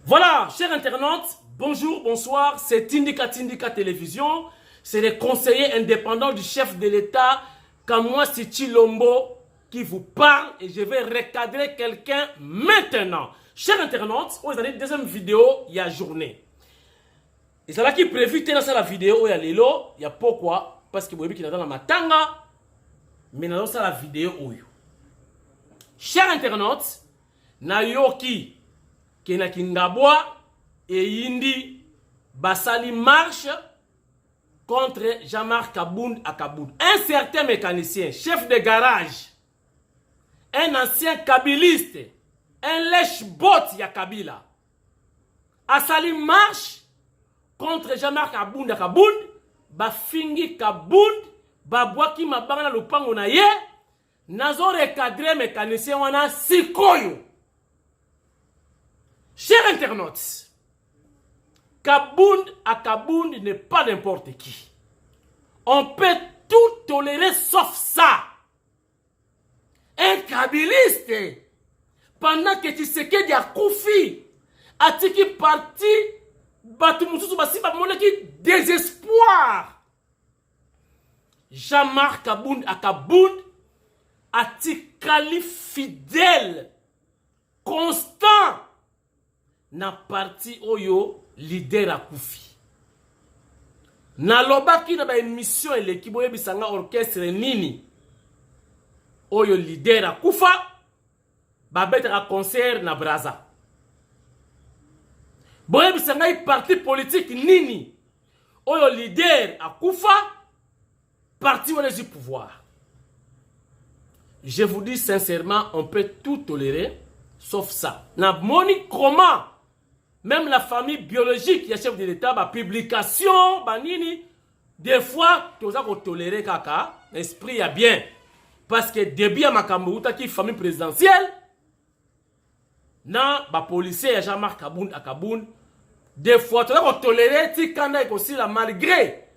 Voilà, chers internautes, bonjour, bonsoir, c'est Tindika Télévision, c'est les conseillers indépendants du chef de l'État, Kamwasi Chilombo, qui vous parle et je vais recadrer quelqu'un maintenant. Chers internautes, vous avez une deuxième vidéo, il y a journée. Et c'est là qui est prévu dans la vidéo, il y a Lelo, il y a pourquoi, parce que vous voyez qu'il y a dans la matanga, mais dans la vidéo, chers internautes, Nayoki, Kenakingabwa et Indi Basali marche contre Jean-Marc Kabound à Kabound. Un certain mécanicien, chef de garage, un ancien kabiliste, un lèche-bot ya Kabila, Asali marche contre Jean-Marc Kabound à Kabound, Bafingi Kabound, Babwaki Mabanga Lupango na ye, nazo recadrer mécanicien wana sikoyo. Chers internautes, Kabound à Kabound n'est pas n'importe qui. On peut tout tolérer sauf ça. Un kabiliste, pendant que Tshisekedi a Koufi, a tiki parti, Batumoussou Bassi va montrer désespoir. Jean-Marc Kabound à Kabound a tiki fidèle, constant. Na parti oyo leader a Koufi. Na lobaki na ba émission l'équipe boye bisanga orchestre nini. Oyo leader a Koufa. Ba betera concert na Braza. Boye bisanga parti politique nini. Oyo leader a Koufa. Parti au du pouvoir. Je vous dis sincèrement, on peut tout tolérer sauf ça. Na moni comment même la famille biologique, il y a chef de l'État, la publication, banini, des fois, tu as toléré kaka, l'esprit est bien. Parce que depuis à Makambouta, qui est famille présidentielle, na ba policier Jean-Marc Kabound à Kabound, des fois, tu as toléré, tu as aussi la malgré.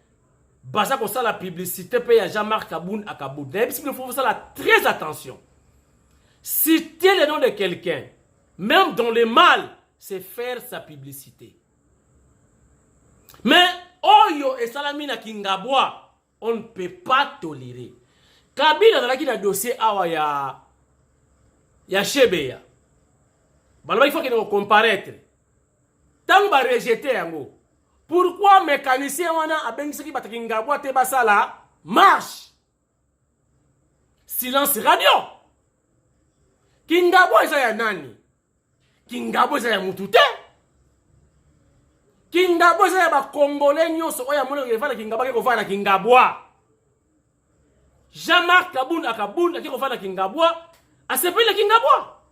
Basa comme ça la publicité paye à Jean-Marc Kabound à Kabound. Il faut faire très attention. Citer le nom de quelqu'un, même dans le mal, c'est faire sa publicité. Mais Oyo et Salamina Kingabwa, on ne peut pas tolérer. Kabila dans la dossier awa ya Chebeya. Balaba il faut qu'il nous comparaître. Tant ba rejeter yango. Pourquoi mécanicien wana abengisi ba Kingabwa te basala marche. Silence radio. Kingabwa isa ya nani? Kingabwa isa ya mutu te. Kingabwa isa ya ba Congolais nyonso oya mona ngefana Kingabwa ke kofana Kingabwa. Jean-Marc Kabound à Kabound ke kofana Kingabwa, a sepele Kingabwa.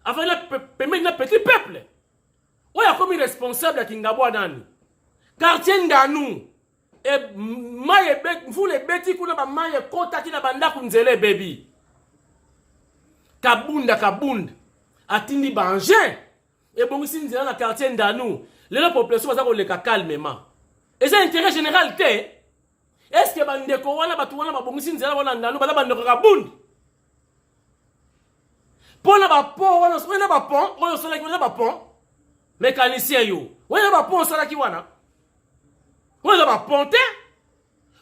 Afin la permettre na petit peuple. Oya comme responsable à Kingabwa nani? Quartier Ndanu. E maye bet mfule beti kuna ba maye kota kina banda kunzele baby. Kabound à Kabound. Atindi Bangin. Et bon, si nous sommes dans le quartier Ndanu, les populations vont se calmement. Et c'est l'intérêt général. Est-ce que Bandeko wana batuwana ba bongi si nous sommes dans Ndanu, bala Bandeko Kabound? Pour na ba pont, wana ba pont, wana sala ki wana ba pont. Mécanicien yo. Wana ba pont sala ki wana. Wana ba ponte.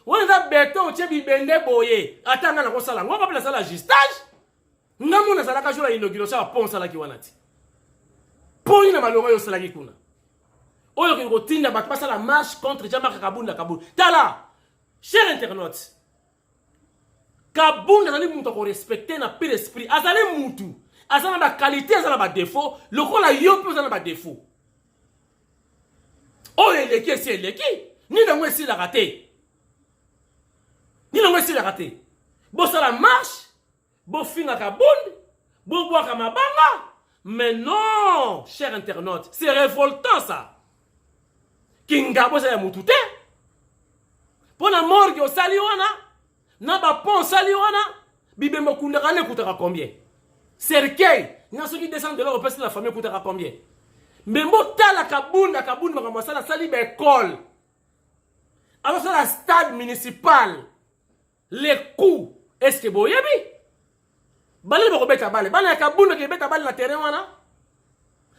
Wana da béton tchebi bende boye. Atanga na ko sala. Ngwa ba sala justage. Ngamu na sala ka jola inauguration ba pont sala ki wana ti. Poni na malongo yo sala ki kuna. Oyo ki rotinda ba passa la marche contre Jean-Marc Kabound à Kabound. Tala. Chers internautes. Kabound azali mutu ko respecter na pire esprit. Azali mutu. Azana ba qualité, azana ba défaut. Lokola yo pe azana ba défaut. Oyo eleki c'est eleki. Ni na ngwe si la raté. Ni na ngwe si la raté. Bo sala marche. Bo finga Kabound. Bo boa kamabanga. Mais non, chers internautes, c'est révoltant ça. Kingabwa ça ya mutute. Pour la morgue au saliwana, na ba pont saliwana, bibembo kundaka ne coûtera combien? Cercueil, na ceux qui descendent de leur opération la famille coûtera combien? Mais mota la Kabound ma sala sali ba école. Alors ça la stade municipal. Les coûts, est-ce que boyebi? Balé ba ko beta balé. Bana Kabound ke beta balé na terrain wana.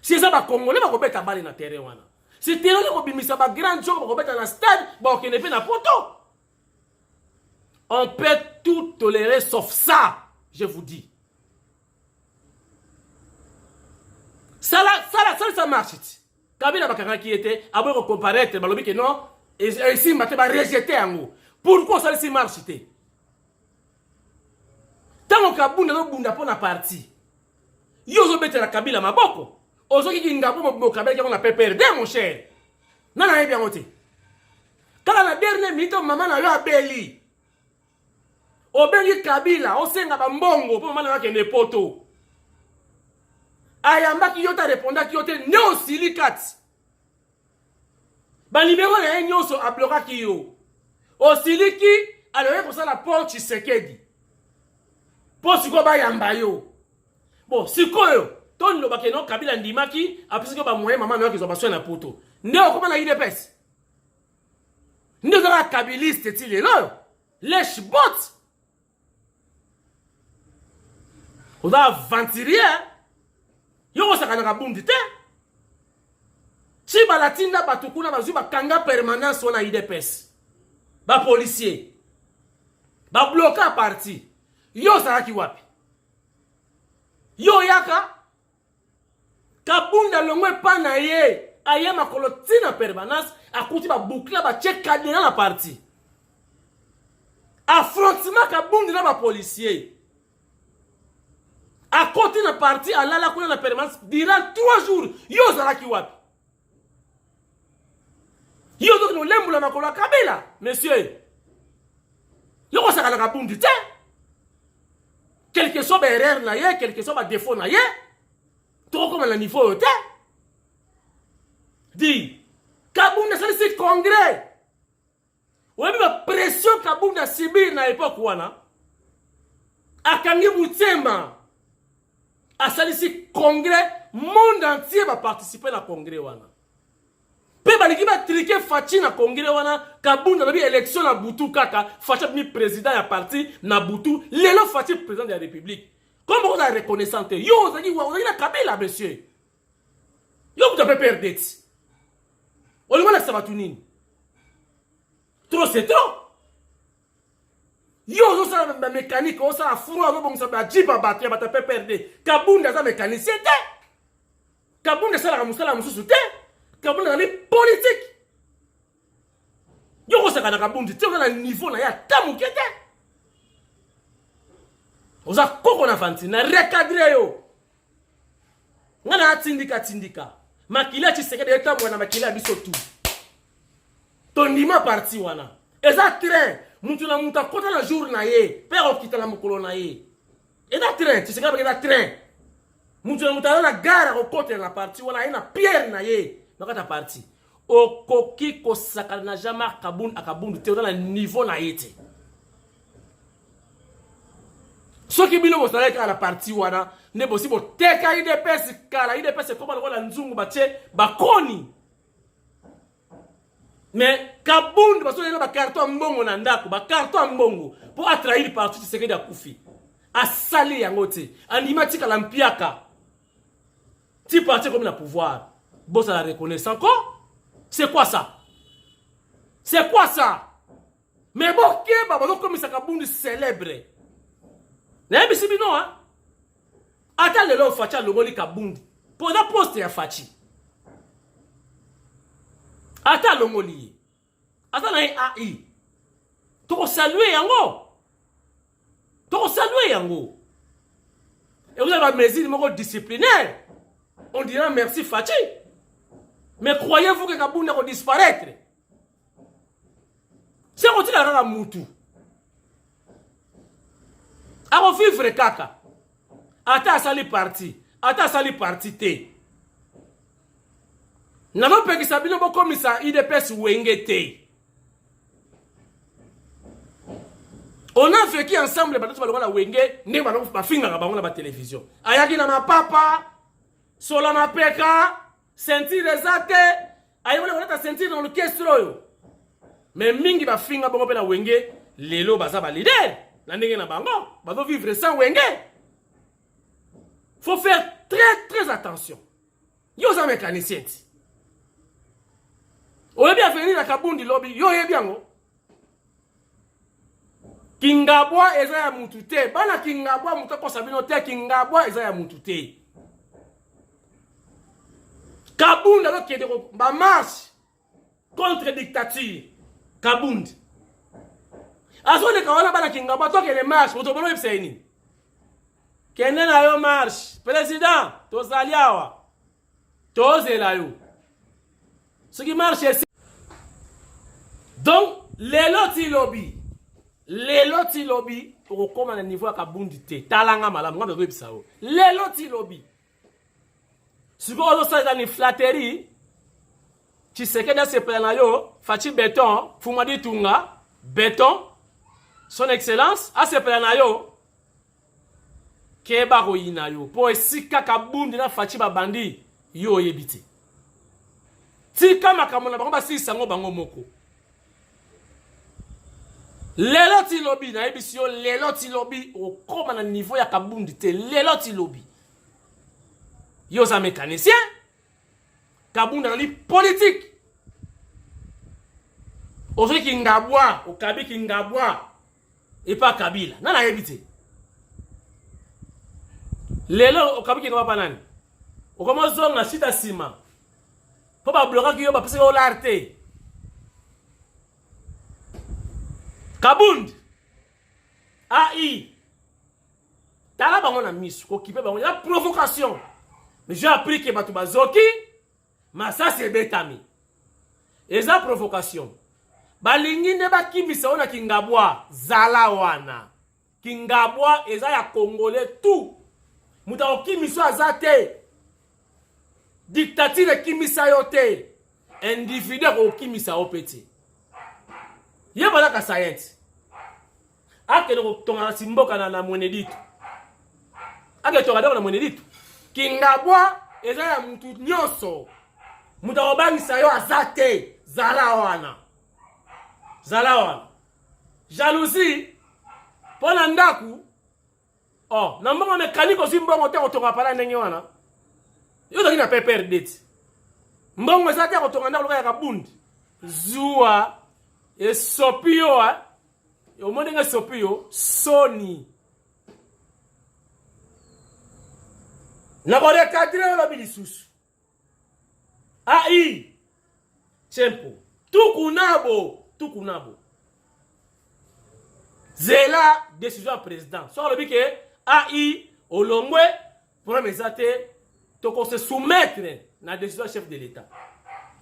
Si ça va Congolais va mettre balle na terrain wana. Si terrain ko bimisa ba grand job va mettre dans stade, ba ko ne fait na poto. On peut tout tolérer sauf ça, je vous dis. Ça marche. Kabila bakanga qui était après comparaître balobi que non et ici mate ba rejeter ango. Pourquoi ça ici marche té? Tant que Kabunda no bunda pona parti. Yo zo betela Kabila maboko. Ozoki kingapo mo Kabila qui on a perdre mon cher. Nana bien oté. Kala na dernière minute maman na yo abeli. Obeli Kabila, osenga ba mbongo po maman na kende poto. Ayamba ki yota réponda ki yote ne osilikat. Ba numéro na nyonso abloka ki yo. Osiliki aloye ko sala porte Tshisekedi. Po siko ba yamba yo. Bon, sikoyo ton lo bakeno Kabila ndimaki apisiko ba moyen maman na ki zo baswe na poto. Ne okoma na IDPS. Ndio za kabiliste ti lelo. Lèche bot. On va aventurier. Yo sakana kabundi te. Si balatinda batukuna bazu bakanga permanence wana IDPS. Ba policier. Ba bloquer parti. Yo saraki wapi. Yo yaka kabunda longwe pa na ye aye makolo tina permanence akuti ba boucler ba check cadre na parti. Affrontement kabundi na ba policier. À côté de la partie, à la permanence, durant 3 jours, yo zaraki wapi. Yo donc nous l'aimons la makola Kabila, monsieur. Yo ko saka la kabundi te. Quel que soit erreur na ye, quel que soit défaut na ye, trop comme le niveau te. Dit, Kabunda c'est le congrès. Ouais, mais la pression Kabunda subir na époque wana. Akangi Mutsemba. À salisi congrès, monde entier va participer à congrès wana. Pe baliki ba triquer Fachi na congrès wana, Kabunda na bi élection na Butu kaka, Fachi mi président ya parti na Butu, lelo Fachi président de la République. Comment vous avez reconnaissance? Yo zaki na Kabila monsieur. Yo vous avez perdu. On le ça va tout nini. Trop c'est trop. Yo zo sa ba mécanique, on sa froid zo bon sa ba jiba battre ba ta perdre. Kabunda za mécanicien te. Kabunda sa la musala mususu te. Kabunda na politique. Yo ko sa kana Kabunda te na niveau na ya tamukete. Oza koko na fanti na recadrer yo. Ngana tindika. Makila Tshisekedi eta mwana makila biso tu. Tondima parti wana. Eza train mutu na muta kota na jour na ye père okita na mukolo na ye eza train tu sais que eza train mutu na muta na gare okota na parti wana ina pierre na ye nakata parti okoki kosaka na jama akabundu te na niveau na yete soki bino mosala ka na parti wana ne bosi bo teka IDPS kala IDPS koma lokola nzungu batie bakoni. Mais Kabunda parce que ba carton mbongo na ndako ba carton mbongo pour attraire parti Tshisekedi ya kufi a sali yango te animatika la mpiaka ti parti comme la pouvoir bossa la reconnaissance encore c'est quoi ça mais bon keba ba comme ça Kabunda célèbre na bisi bino hein ata lelo facha longoli Kabunda pour la poste ya fachi ata longoli ata na AI to saluer yango et vous avez un mesure moko disciplinaire on dira merci Fachi mais croyez-vous que Kabunda va disparaître c'est on tira la mutu a vivre kaka ata sali parti te. Nano peki sabino bo komisa IDPS wengete. On a vécu ensemble bato balonga wenge ne balonga ba finga ba ngona ba télévision. Ayaki na mapapa, sola mapeka, sentir rezate, ayibole koleta sentir dans le kestro. Mais mingi ba finga bongo pe na wenge, lelo baza ba leader. Na ndenge na bango, bazo vivre sans wenge. Faut faire très attention. Yo za mécanicien. Oye bien venir na Kabundi lobby, yo ye bien ngo. Kingabwa eza ya mutu te. Bana Kingabwa mutu ko sabino te, Kingabwa eza ya mutu te. Kabundi alo kede ko ba marche contre dictature. Kabundi. Azone kawana bana Kingabwa to kele marche, moto bono yepseni. Kende na yo marche, président, tozali awa. Tozela yo. Ce qui marche ici. Donc, les loti lobby pour comment le niveau à Kabundi te talanga malam ngam be bisao. Les loti lobby. Ce que on ça dans une flatterie. Tu sais que dans ce plan yo, Fachi Béton, Fumadi Tunga, Béton, son excellence à ce plan yo. Keba roina yo. Pour sika Kabundi na Fachi babandi yo yebite. Tika makamona bango basi sango bango moko. Lelo ti lobby na ebisio lelo ti lobby okoma na niveau ya Kabundi te lelo ti lobby. Yo za mécanicien. Kabundi na li politique. Ozo Kingabwa, okabi Kingabwa et pas Kabila. Nana ebite. Lelo okabi Kingabwa panani. Okoma zonga chita sima. Faut pas bloquer qui yo ba pese yo l'arte. Kabundi. AI. Tala bango na misu ko kipe bango la provocation. Mais j'ai appris que batu bazoki, mais ça c'est betami. Et ça provocation. Balingi ne ba kimisa ona Kingabwa zala wana. Kingabwa eza ya Congolais tout. Muta okimiso azate. Dictature kimisa yote. Individu ko kimisa opeti. Ye bala ka science. Ake no tonga simboka na mweneditu. Ake tonga na mweneditu. Kingabwa eza ya mtu nyoso. Muta obangisa yo azate zala wana. Zala wana. Jalousie pona ndaku. Oh, na mbongo mécanique simbongo te otonga pala ndenge wana. Yo to kina pepper date. Mbongo za te otonga ndaku ya Kabundi. Zua e sopio a. Yo mondenga sopio Sony. Na ko recadrer la bilisusu. AI. Tempo. Tukunabo. Zela décision président. Sur le but que AI au longwe pour mesate to se soumettre na décision chef de l'état.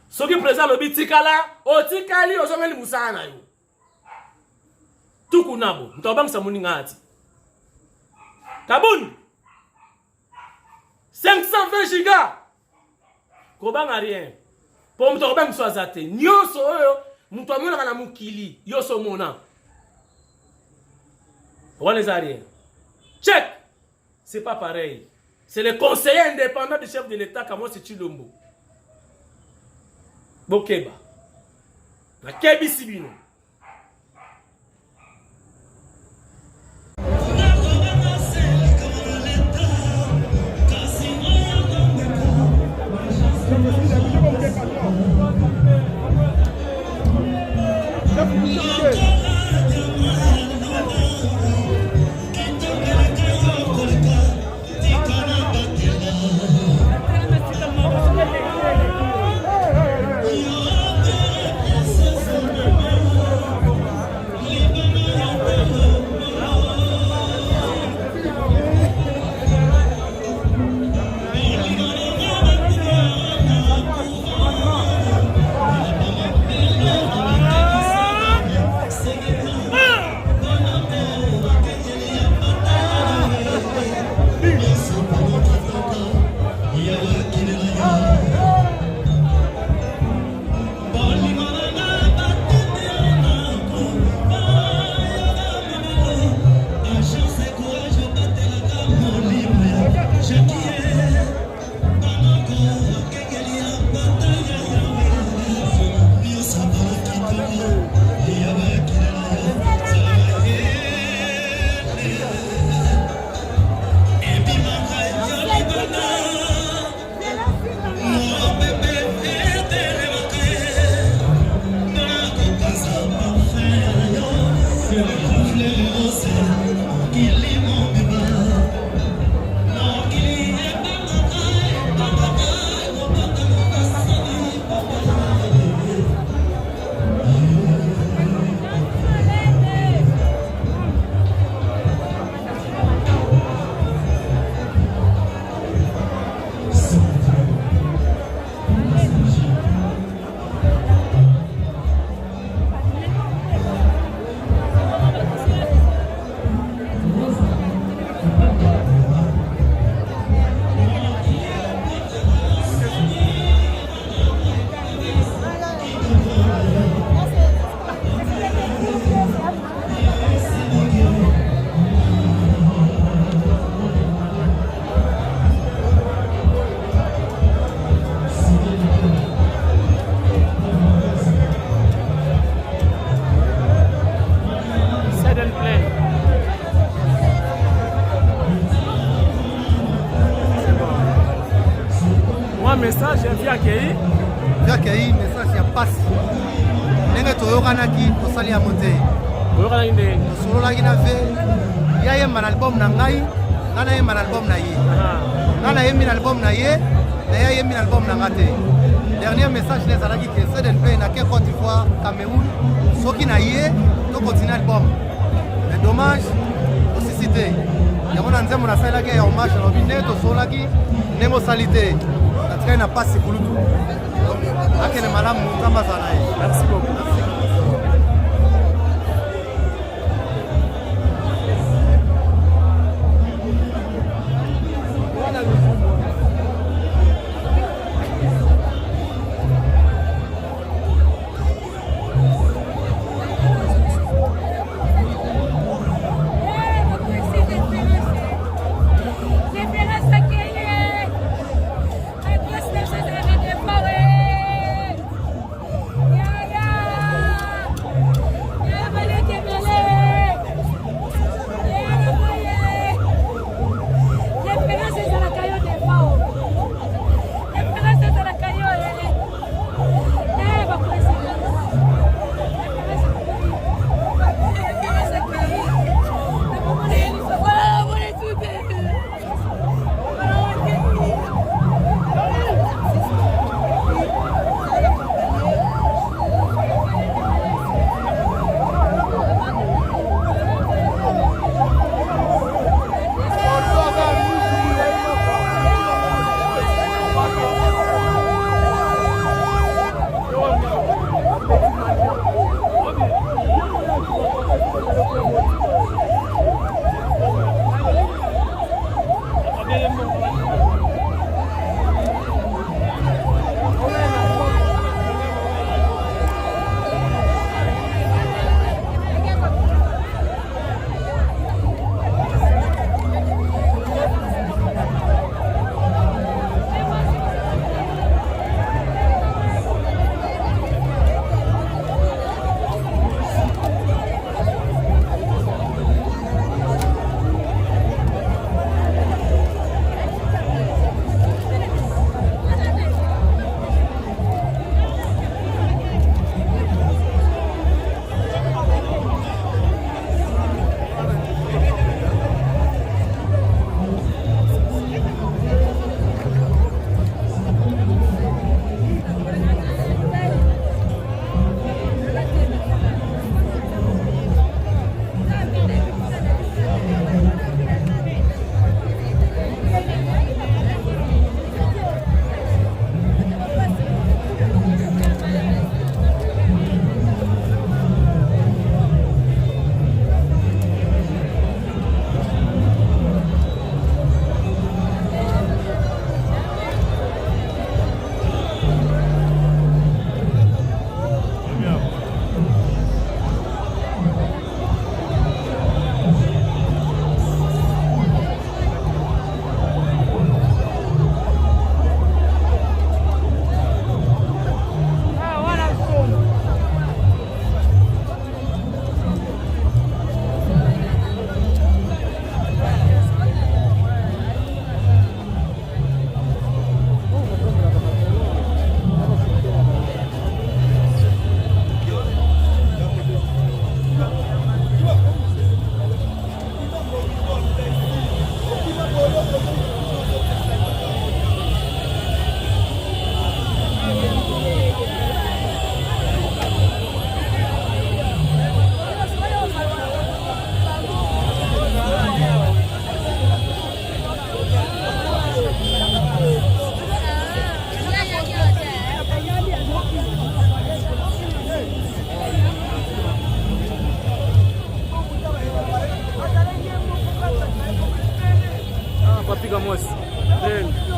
Ce qui président le but tikala o tikali o someli musana yo. Tukunabo. Mtobang sa muninga ati. Kabundi 520 gigas. Kobanga rien. Pour mtobang so azate. Nyoso oyo mtobanga na mukili yoso mona. On les a rien. Check. C'est pas pareil. C'est le conseiller indépendant du chef de l'État comme moi c'est Chilombo. Bokeba. Na kebi sibino. un message via Kei. Via Kei, message ya passe. Nenga toyokanaki tosali ya mote. Toyokanaki nde. Tosololaki na ve. Ya yemba na album na ngai, ngana yemba na album na ye. Ngana yembi na album na ye, na ya yembi na album na ngate. Dernier message les alaki que CDNP na ke Côte d'Ivoire, Cameroun, soki na ye, to continuer album. Mais dommage, aussi cité. Yango na nzembo na salaki ya hommage na bine to solaki nengo salité. Na train na passe kulutu. Akene malamu nzamba sana ye. Merci beaucoup.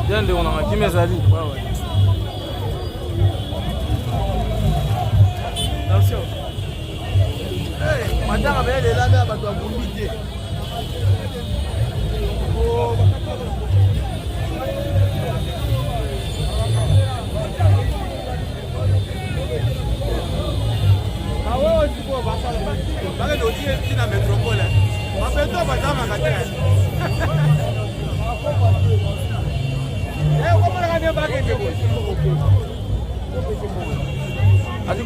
Dende on a kimezali. Attention. Hey, madame elle est là là, bato ambulité. Ah ouais, tu peux passer là. Bah le dossier est dans métropole. Ma pète pas dans ma carte. Allez,